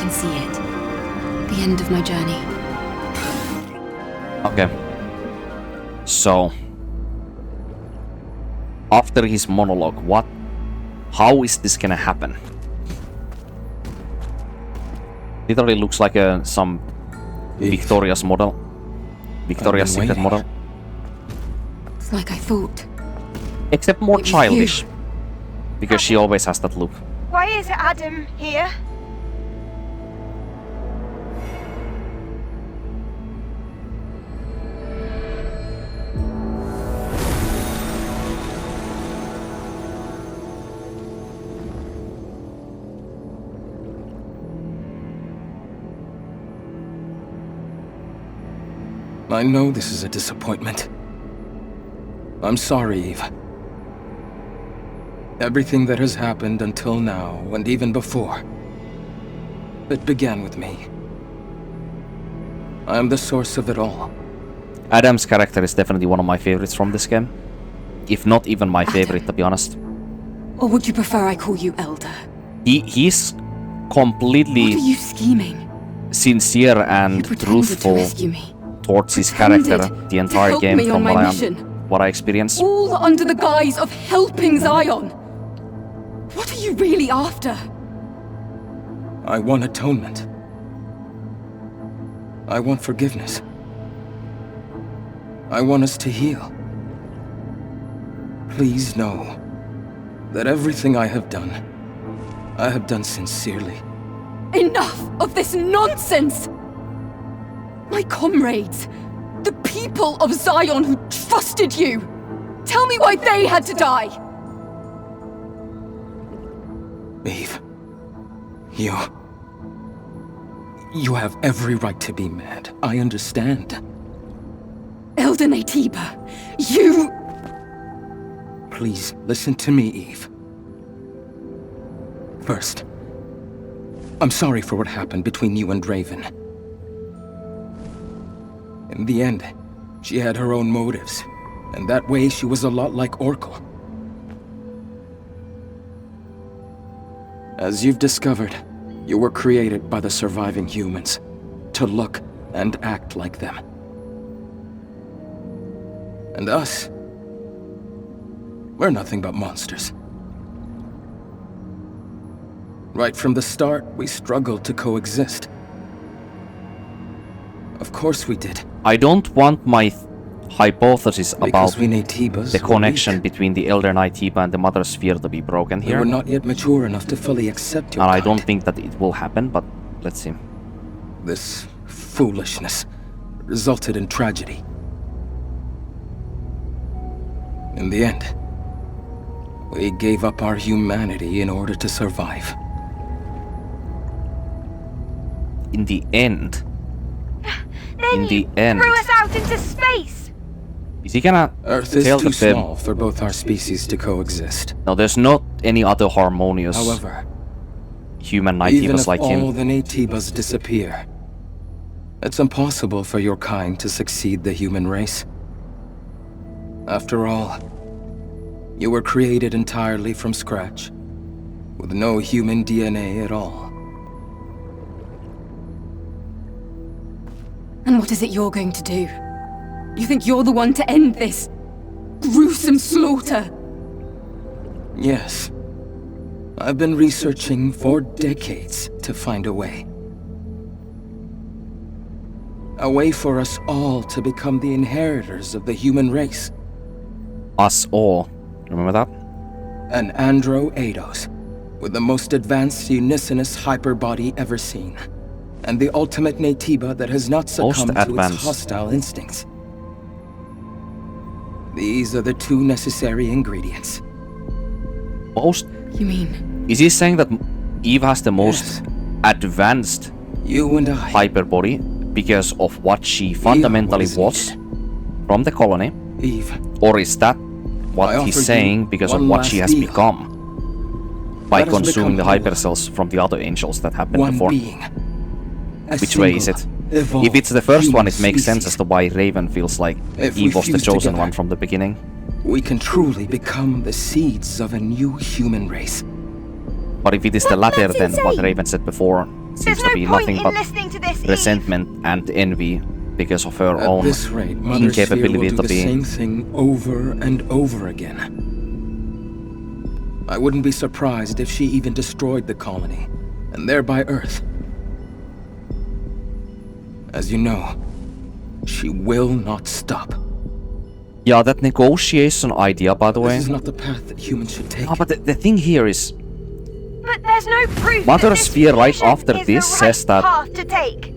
can see it. The end of my journey. Okay. So, after his monologue, how is this gonna happen? Literally looks like some Victoria's model. Victoria's Secret model. It's like I thought. Except more childish. Because she always has that look. Why is Adam here? I know this is a disappointment. I'm sorry, Eve. Everything that has happened until now, and even before, it began with me. I am the source of it all. Adam's character is definitely one of my favorites from this game. If not even my favorite, to be honest. Or would you prefer I call you Elder? He's completely What are you scheming? sincere and You pretended truthful to rescue me. towards his character the entire help game me on from my mission. what I experienced. All under the guise of helping Zion. What are you really after? I want atonement. I want forgiveness. I want us to heal. Please know that everything I have done sincerely. Enough of this nonsense! My comrades, the people of Zion who trusted you, tell me why they had to die! Eve, you have every right to be mad. I understand. Elder Natiba, you... Please, listen to me, Eve. First, I'm sorry for what happened between you and Raven. In the end, she had her own motives, and that way she was a lot like Oracle. As you've discovered, you were created by the surviving humans to look and act like them. And us, we're nothing but monsters. Right from the start, we struggled to coexist. Of course we did. I don't want my hypothesis about Natibas the connection between the Elder Natiba and the Mother Sphere to be broken We here. were not yet mature enough to fully accept your And I kind. don't think that it will happen, but let's see. This foolishness resulted in tragedy. In the end, we gave up our humanity in order to survive. In the end, Then you threw us out into space! is he gonna Earth is tell too them? small for both our species to coexist. No, there's not any other harmonious However, human even Natibas if like all him. the Natibas disappear, it's impossible for your kind to succeed the human race. After all, you were created entirely from scratch, with no human DNA at all. And what is it you're going to do? You think you're the one to end this gruesome slaughter? Yes. I've been researching for decades to find a way. A way for us all to become the inheritors of the human race. Us all. Remember that? An Andro Eidos, with the most advanced unicinous hyperbody ever seen. And the ultimate Natiba that has not succumbed to advanced. its hostile instincts. These are the two necessary ingredients. Most. You mean? Is he saying that Eve has the most Yes. advanced You and I. hyper body because of what she fundamentally is was needed. from the colony? Eve, Or is that I what offer he's you saying because of one what she last has deal. become? By Let us consuming the become hypercells from the other angels that happened one before. being. A Which way is it? single, evolved If it's the first human one, it makes sense species. as to why Raven feels like If we Eve was the fuse chosen together, one from the beginning. We can truly become the seeds of a new human race. But if it is the latter, then what Raven said before seems to be nothing but resentment and envy because of her own At this rate, Mother Sphere will incapability do to the be. same thing over and over again. I wouldn't be surprised if she even destroyed the colony, and thereby Earth. As you know, she will not stop. Yeah, that negotiation idea, by the way. This is not the path that humans should take. No, but the thing here is, But there's no proof Mother that this Sphere right decision after is this the says right that- path to take.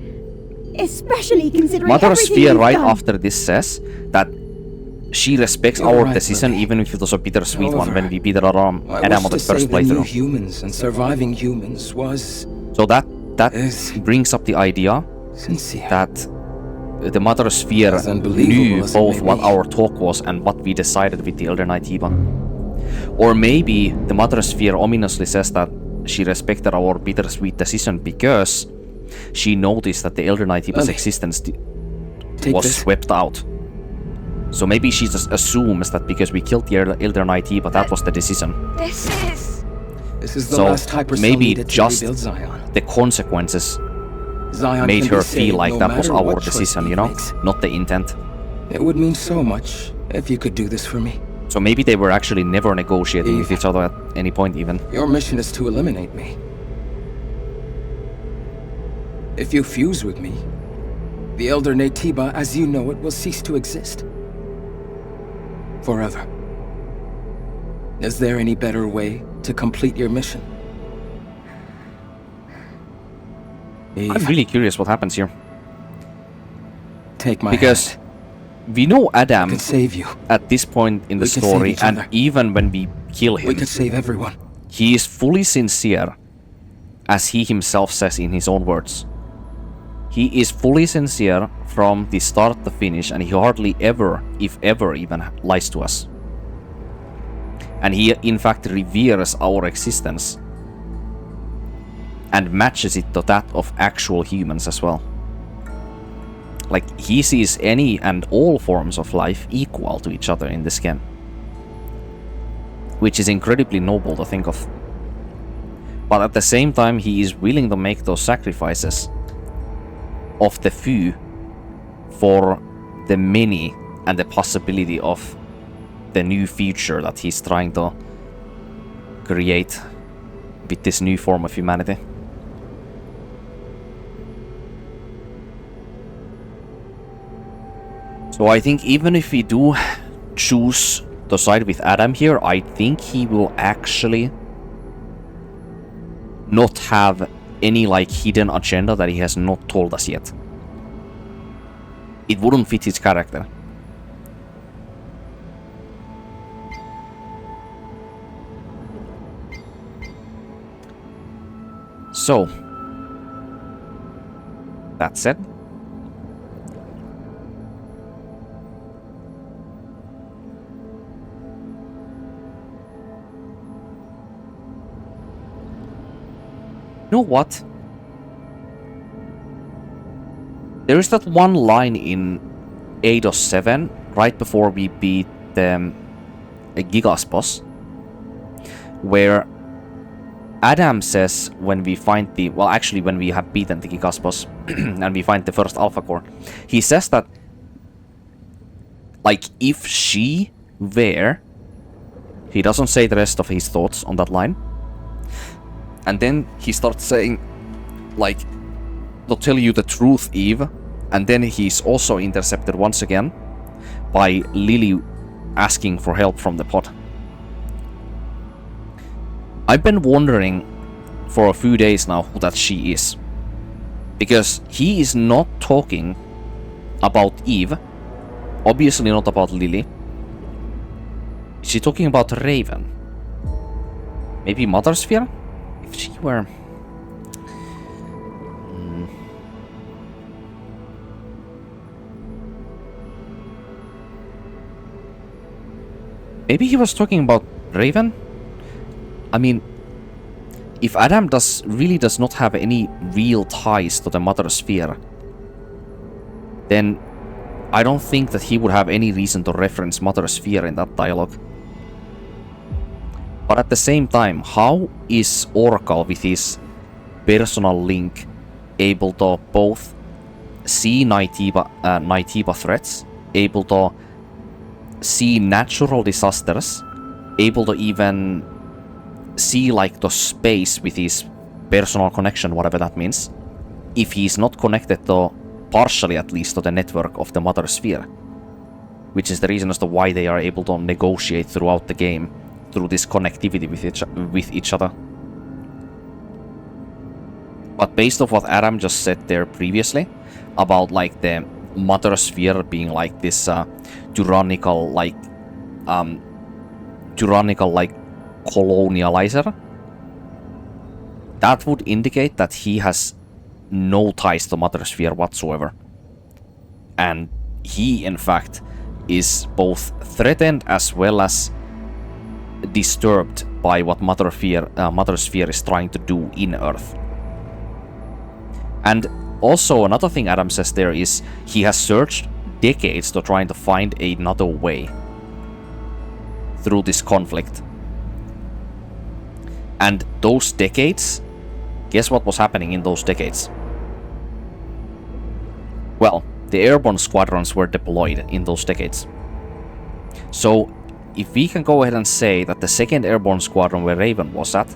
Especially considering Mother everything Sphere you've right done. after this says that she respects You're our right, decision, Lily. even if it was a bittersweet one However, when we beat Adam I on wish the to say first the new playthrough. humans and surviving humans was So that Is- brings up the idea sincere. that the Mother Sphere As unbelievable knew as it both may what be. our talk was and what we decided with the Elder Knight Eva. Or maybe the Mother Sphere ominously says that she respected our bittersweet decision because she noticed that the Elder Knight Eva's Lily, existence Take was this. swept out. So maybe she just assumes that because we killed the Elder Knight Eva, that was the decision. This is... This is the So last hypercell maybe needed to just rebuild Zion. the consequences Zion made can be her saved feel like no that was matter our what choice decision, Eve you know? makes. Not the intent. It would mean so much if you could do this for me. So maybe they were actually never negotiating Eve. with each other at any point even. Your mission is to eliminate me. If you fuse with me, the Elder Natiba, as you know it, will cease to exist. Forever. Is there any better way to complete your mission? Eve, I'm really curious what happens here. take my Because hand. we know I Adam can save you. at this point in the We can save story, each and other. even when we kill We him, could save everyone. he is fully sincere, as he himself says in his own words. He is fully sincere from the start to finish, and he hardly ever, if ever even, lies to us. And he in fact reveres our existence and matches it to that of actual humans as well. Like, he sees any and all forms of life equal to each other in this game. Which is incredibly noble to think of. But at the same time, he is willing to make those sacrifices of the few for the many and the possibility of the new future that he's trying to create with this new form of humanity. So I think even if we do choose to side with Adam here, I think he will actually not have any like hidden agenda that he has not told us yet. It wouldn't fit his character. So, that said, you know what? There is that one line in 8.7 right before we beat a Gigas boss, where Adam says when we find the, well, actually when we have beaten the Gigas boss and we find the first Alpha Core, he says that, like, if she were, he doesn't say the rest of his thoughts on that line, and then he starts saying, like, to tell you the truth, Eve, and then he's also intercepted once again by Lily asking for help from the pod. I've been wondering for a few days now who that she is. Because he is not talking about Eve. Obviously not about Lily. Is she talking about Raven? Maybe Mother Sphere? If she were... Maybe he was talking about Raven? I mean, if Adam really does not have any real ties to the Mother Sphere, then I don't think that he would have any reason to reference Mother Sphere in that dialogue. But at the same time, how is Orcal with his personal link able to both see Nighttiba threats, able to see natural disasters, able to even see like the space with his personal connection, whatever that means, if he's not connected to, partially at least, to the network of the Mother Sphere. Which is the reason as to why they are able to negotiate throughout the game through this connectivity with each other. But based off what Adam just said there previously, about like the Mother Sphere being like this tyrannical colonializer, that would indicate that he has no ties to Mother Sphere whatsoever. And he, in fact, is both threatened as well as disturbed by what Mother Sphere is trying to do in Earth. And also another thing Adam says there is he has searched decades to trying to find another way through this conflict. And those decades, guess what was happening in those decades? Well, the airborne squadrons were deployed in those decades. So, if we can go ahead and say that the 2nd Airborne Squadron where Raven was at,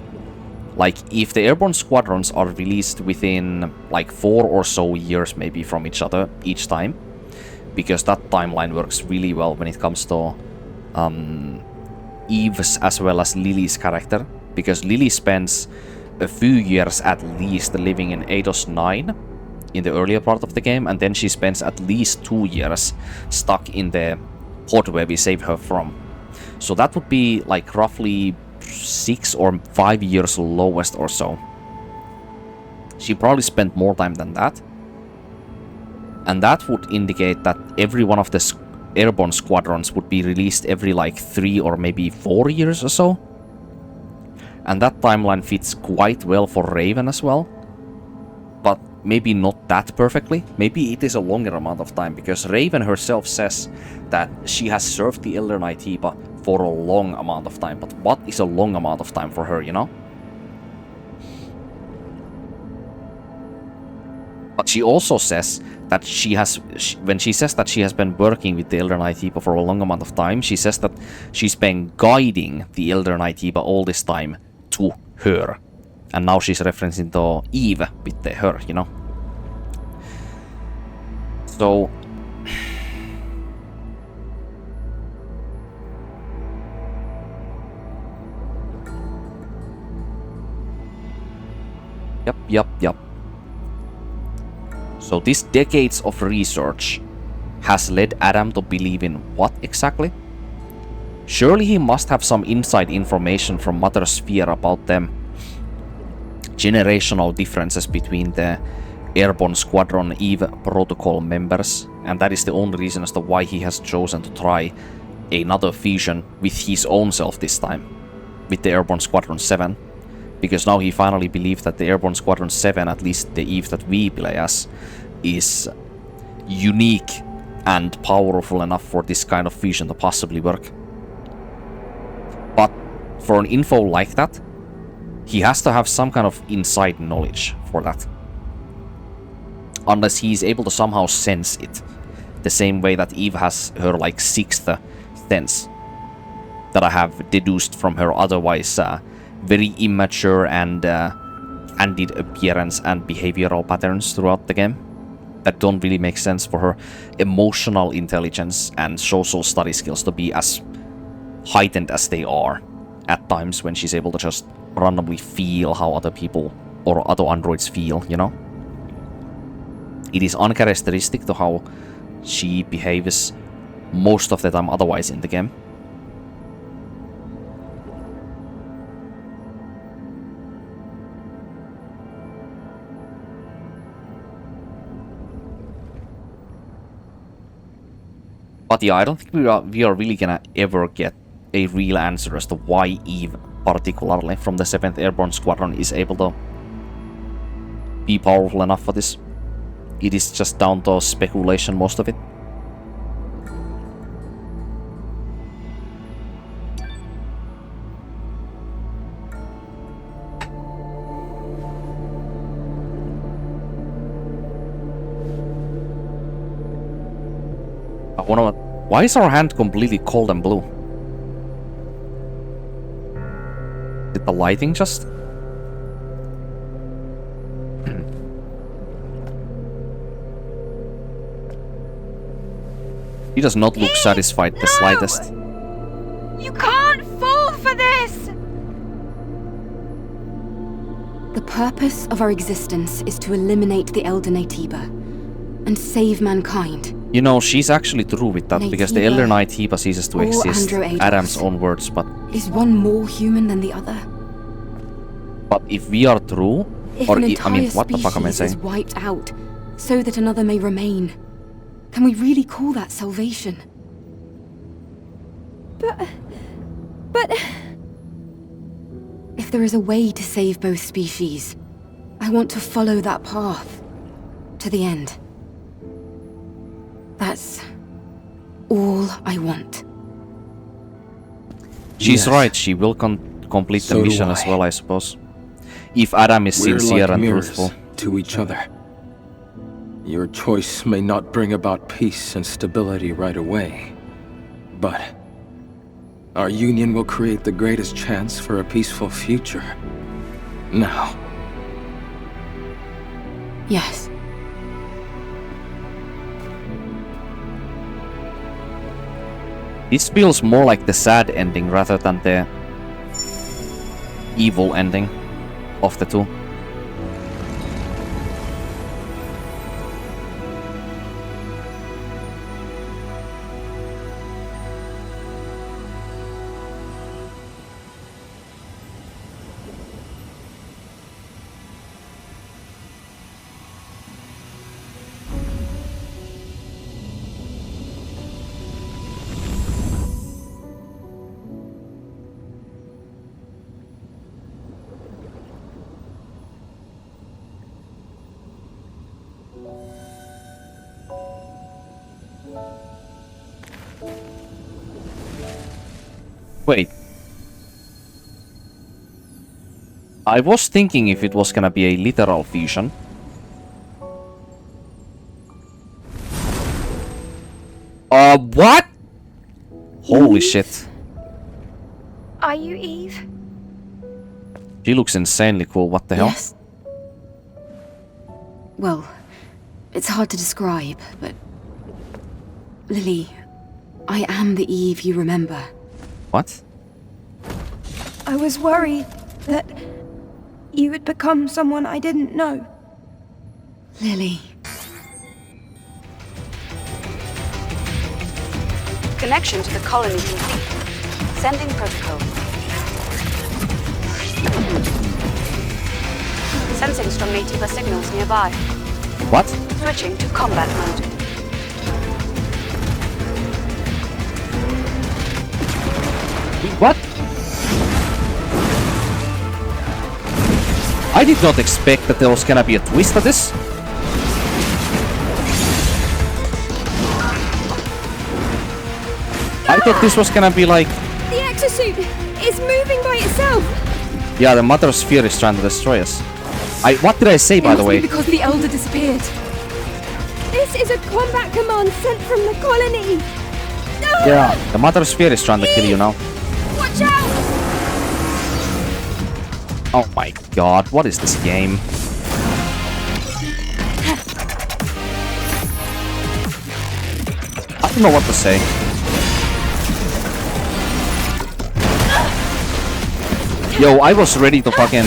like, if the airborne squadrons are released within, like, 4 or so years maybe from each other each time, because that timeline works really well when it comes to Eve's as well as Lily's character, because Lily spends a few years at least living in Eidos 9 in the earlier part of the game, and then she spends at least 2 years stuck in the pod where we save her from. So that would be like roughly 6 or 5 years lowest or so. She probably spent more time than that. And that would indicate that every one of the airborne squadrons would be released every like 3 or maybe 4 years or so. And that timeline fits quite well for Raven as well. But maybe not that perfectly. Maybe it is a longer amount of time, because Raven herself says that she has served the Elder Nighttiba for a long amount of time. But what is a long amount of time for her, you know? But she also says that when she says that she has been working with the Elder Nighttiba for a long amount of time, she says that she's been guiding the Elder Nighttiba all this time to her. And now she's referencing to Eve with the her, you know? So... Yup. So this decades of research has led Adam to believe in what exactly? Surely he must have some inside information from Mother Sphere about them generational differences between the Airborne Squadron Eve Protocol members, and that is the only reason as to why he has chosen to try another fusion with his own self this time, with the Airborne Squadron 7, because now he finally believes that the Airborne Squadron 7, at least the Eve that we play as, is unique and powerful enough for this kind of fusion to possibly work. But for an info like that, he has to have some kind of inside knowledge for that. Unless he is able to somehow sense it. The same way that Eve has her like 6th sense. That I have deduced from her otherwise very immature and candid appearance and behavioral patterns throughout the game. That don't really make sense for her emotional intelligence and social study skills to be as heightened as they are at times, when she's able to just randomly feel how other people or other androids feel, you know? It is uncharacteristic to how she behaves most of the time otherwise in the game. But yeah, I don't think we are really gonna ever get a real answer as to why Eve, particularly from the 7th Airborne Squadron, is able to be powerful enough for this. It is just down to speculation, most of it. Why is our hand completely cold and blue? Did the lighting just... He does not look satisfied the slightest. You can't fall for this! The purpose of our existence is to eliminate the Elder Naytiba and save mankind. You know, she's actually true with that, because the Elder Naytiba ceases to exist. Adam's own words, but... Is one more human than the other? But if we are true... If or an entire what the fuck am I species is saying? wiped out, so that another may remain, can we really call that salvation? But... If there is a way to save both species, I want to follow that path to the end. That's all I want. She's Yes. right, she will complete the So do mission as I. well, I suppose. If Adam is We're sincere like and mirrors truthful. to each other. Your choice may not bring about peace and stability right away, but our union will create the greatest chance for a peaceful future. Now. Yes. This feels more like the sad ending rather than the evil ending of the two. Wait. I was thinking if it was gonna be a literal fusion. What? Holy shit. Are you Eve? She looks insanely cool, what the hell? Yes. Well, it's hard to describe, but... Lily, I am the Eve you remember. What? I was worried that you had become someone I didn't know. Lily. Connection to the colony complete. Sending protocol. Sensing strong Naytiba signals nearby. What? Switching to combat mode. What? I did not expect that there was gonna be a twist of this. I thought this was gonna be like... The exosuit is moving by itself. Yeah, the Mother Sphere is trying to destroy us. What did I say, by the way? Because the Elder disappeared. This is a combat command sent from the colony. No! Yeah, the Mother Sphere is trying to kill you now. Watch out! Oh my god, what is this game? I don't know what to say. Yo, I was ready to fucking...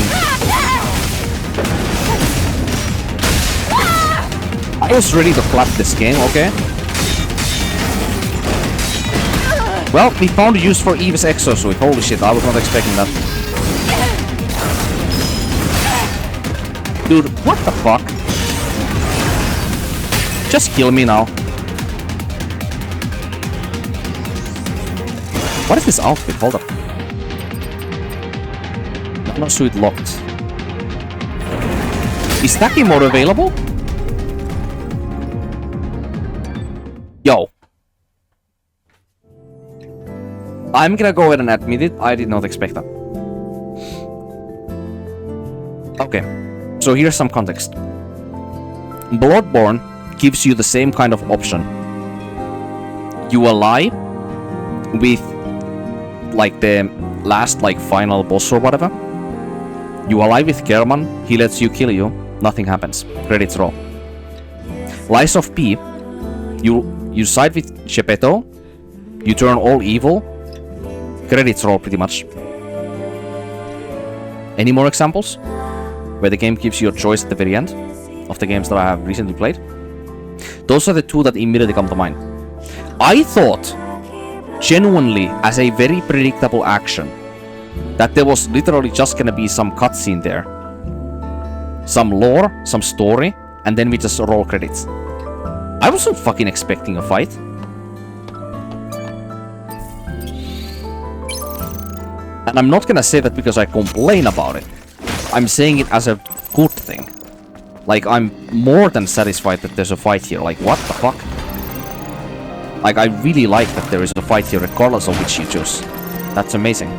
I was ready to clap this game, okay? Well, we found a use for Eve's exosuit. Holy shit, I was not expecting that. Dude, what the fuck? Just kill me now. What is this outfit? Hold up. Nano suit locked. Is stacking mode available? Yo. I'm gonna go ahead and admit it, I did not expect that. Okay, so here's some context. Bloodborne gives you the same kind of option. you ally with like the last like final boss or whatever. You ally with German, he lets you kill you, nothing happens. Credits roll. Lies of P, you side with Geppetto, you turn all evil, credits roll pretty much. Any more examples? Where the game gives you a choice at the very end of the games that I have recently played? Those are the two that immediately come to mind. I thought, genuinely, as a very predictable action, that there was literally just gonna be some cutscene there. Some lore, some story, and then we just roll credits. I wasn't fucking expecting a fight. And I'm not gonna say that because I complain about it. I'm saying it as a good thing. Like, I'm more than satisfied that there's a fight here. Like, what the fuck? Like, I really like that there is a fight here regardless of which you choose. That's amazing.